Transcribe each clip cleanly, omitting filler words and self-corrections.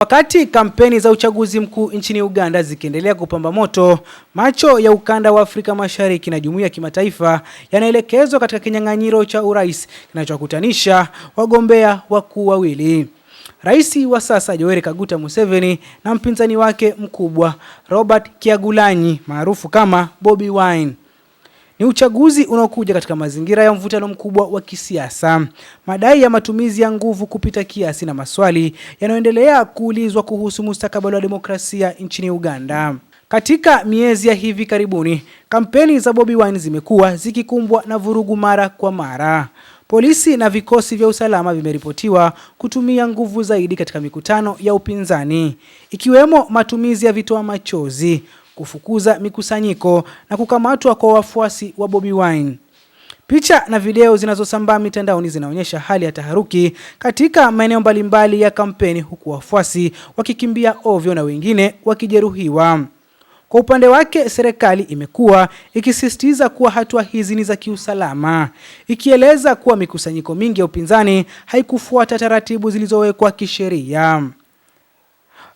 Wakati kampeni za uchaguzi mkuu nchini Uganda zikiendelea kupamba moto, macho ya ukanda wa Afrika Mashariki na jumuiya ya kimataifa yanaelekezwa katika kinyang'anyiro cha urais kinachokutanisha wagombea wakuu wawili. Rais wa sasa Yoweri Kaguta Museveni na mpinzani wake mkubwa Robert Kyagulanyi maarufu kama Bobi Wine. Ni uchaguzi unaokuja katika mazingira ya mvutano mkubwa wa kisiasa, madai ya matumizi ya nguvu kupita kiasi na maswali yanayoendelea kuulizwa kuhusu mustakabali wa demokrasia nchini Uganda. Katika miezi ya hivi karibuni, kampeni za Bobi Wine zimekuwa zikikumbwa na vurugu mara kwa mara. Polisi na vikosi vya usalama vimeripotiwa kutumia nguvu zaidi katika mikutano ya upinzani, ikiwemo matumizi ya vitoa machozi, kufukuza mikusanyiko na kukamatwa kwa wafuasi wa Bobi Wine. Picha na video zinazosambaa mitandaoni zinaonyesha hali ya taharuki katika maeneo mbalimbali ya kampeni, huku wafuasi wakikimbia ovyo na wengine wakijeruhiwa. Kwa upande wake, serikali imekuwa ikisisitiza kuwa hatua hizi ni za kiusalama, ikieleza kuwa mikusanyiko mingi ya upinzani haikufuata taratibu zilizowekwa kisheria.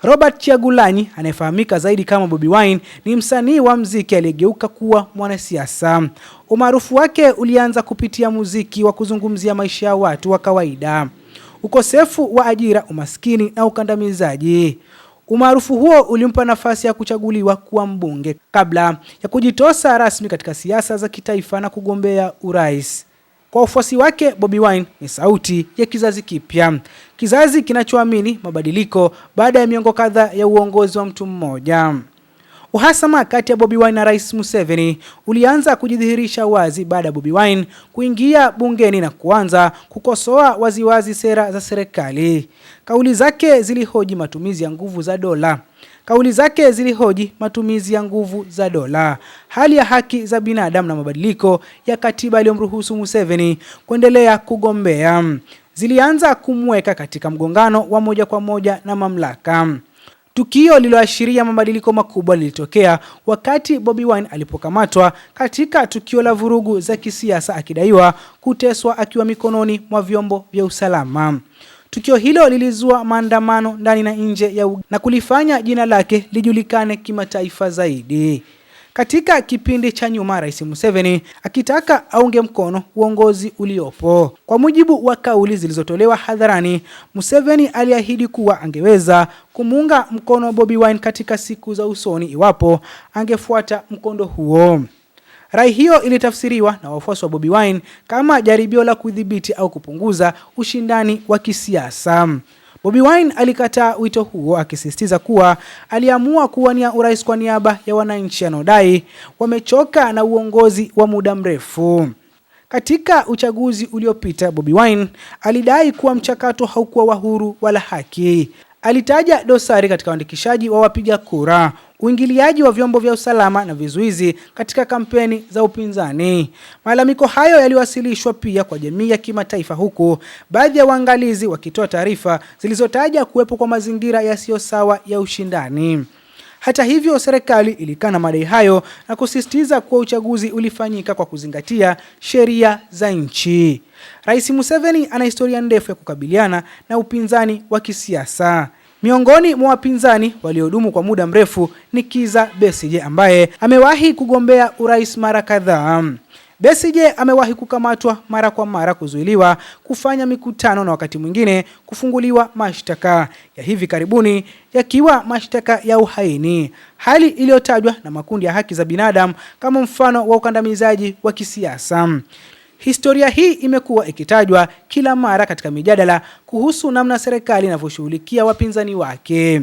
Robert Kyagulanyi, anayefahamika zaidi kama Bobi Wine, ni msanii wa muziki aliyegeuka kuwa mwanasiasa. Umaarufu wake ulianza kupitia muziki wa kuzungumzia maisha ya watu wa kawaida, ukosefu wa ajira, umaskini na ukandamizaji. Umaarufu huo ulimpa nafasi ya kuchaguliwa kuwa mbunge kabla ya kujitosa rasmi katika siasa za kitaifa na kugombea urais. Kwa wafuasi wake, Bobi Wine ni sauti ya kizazi kipya, kizazi kinachoamini mabadiliko baada ya miongo kadhaa ya uongozi wa mtu mmoja. Uhasama kati ya Bobi Wine na Rais Museveni ulianza kujidhihirisha wazi baada ya Bobi Wine kuingia bungeni na kuanza kukosoa waziwazi sera za serikali. Kauli zake zilihoji matumizi ya nguvu za dola, hali ya haki za binadamu na mabadiliko ya katiba iliyomruhusu Museveni kuendelea kugombea. Zilianza kumweka katika mgongano wa moja kwa moja na mamlaka. Tukio lililoashiria mabadiliko makubwa lilitokea wakati Bobi Wine alipokamatwa katika tukio la vurugu za kisiasa, akidaiwa kuteswa akiwa mikononi mwa vyombo vya usalama. Tukio hilo lilizua maandamano ndani na nje ya na kulifanya jina lake lijulikane kimataifa zaidi. Katika kipindi cha nyuma, Rais Museveni akitaka aunge mkono uongozi uliopo. Kwa mujibu wa kauli zilizotolewa hadharani, Museveni aliahidi kuwa angeweza kumuunga mkono Bobi Wine katika siku za usoni iwapo angefuata mkondo huo. Rai hiyo ilitafsiriwa na wafuasi wa Bobi Wine kama jaribio la kudhibiti au kupunguza ushindani wa kisiasa. Bobi Wine alikataa wito huo, akisisitiza kuwa aliamua kuwania urais kwa niaba ya wananchi wanaodai wamechoka na uongozi wa muda mrefu. Katika uchaguzi uliopita, Bobi Wine alidai kuwa mchakato haukuwa wa huru wala haki. Alitaja dosari katika uandikishaji wa wapiga kura, uingiliaji wa vyombo vya usalama na vizuizi katika kampeni za upinzani. Malalamiko hayo yaliwasilishwa pia kwa jamii ya kimataifa, huku baadhi ya waangalizi wakitoa taarifa zilizotaja kuwepo kwa mazingira yasiyo sawa ya ushindani. Hata hivyo, serikali ilikana madai hayo na kusisitiza kuwa uchaguzi ulifanyika kwa kuzingatia sheria za nchi. Rais Museveni ana historia ndefu ya kukabiliana na upinzani wa kisiasa. Miongoni mwa wapinzani waliodumu kwa muda mrefu ni Kizza Besigye, ambaye amewahi kugombea urais mara kadhaa. Besigye amewahi kukamatwa mara kwa mara, kuzuiliwa kufanya mikutano na wakati mwingine kufunguliwa mashtaka ya hivi karibuni yakiwa mashtaka ya uhaini, hali iliyotajwa na makundi ya haki za binadamu kama mfano wa ukandamizaji wa kisiasa. Historia hii imekuwa ikitajwa kila mara katika mijadala kuhusu namna serikali inavyoshughulikia wapinzani wake.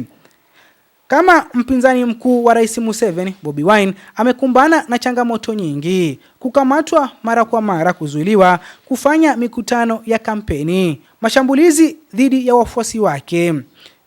Kama mpinzani mkuu wa Rais Museveni, Bobi Wine amekumbana na changamoto nyingi: kukamatwa mara kwa mara, kuzuiliwa kufanya mikutano ya kampeni, mashambulizi dhidi ya wafuasi wake,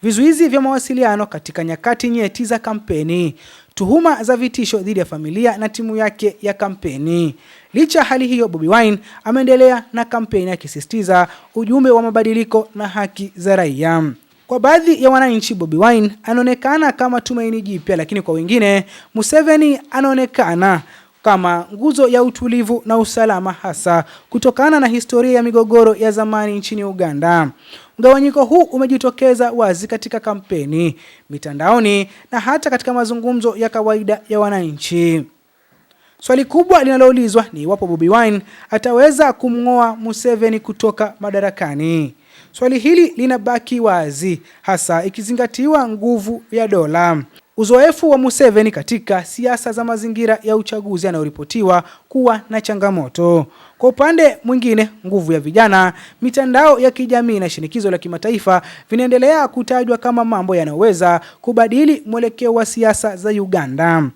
vizuizi vya mawasiliano katika nyakati nyeti za kampeni, tuhuma za vitisho dhidi ya familia na timu yake ya kampeni. Licha hali hiyo, Bobi Wine ameendelea na kampeni akisisitiza ujumbe wa mabadiliko na haki za raia. Kwa baadhi ya wananchi, Bobi Wine anaonekana kama tumaini jipya, lakini kwa wengine Museveni anaonekana kama nguzo ya utulivu na usalama, hasa kutokana na historia ya migogoro ya zamani nchini Uganda. Mgawanyiko huu umejitokeza wazi katika kampeni, mitandaoni na hata katika mazungumzo ya kawaida ya wananchi. Swali kubwa linaloulizwa ni iwapo Bobi Wine ataweza kumng'oa Museveni kutoka madarakani. Swali hili linabaki wazi, hasa ikizingatiwa nguvu ya dola. Uzoefu wa Museveni katika siasa za mazingira ya uchaguzi yanayoripotiwa kuwa na changamoto. Kwa upande mwingine, nguvu ya vijana, mitandao ya kijamii na shinikizo la kimataifa vinaendelea kutajwa kama mambo yanayoweza kubadili mwelekeo wa siasa za Uganda.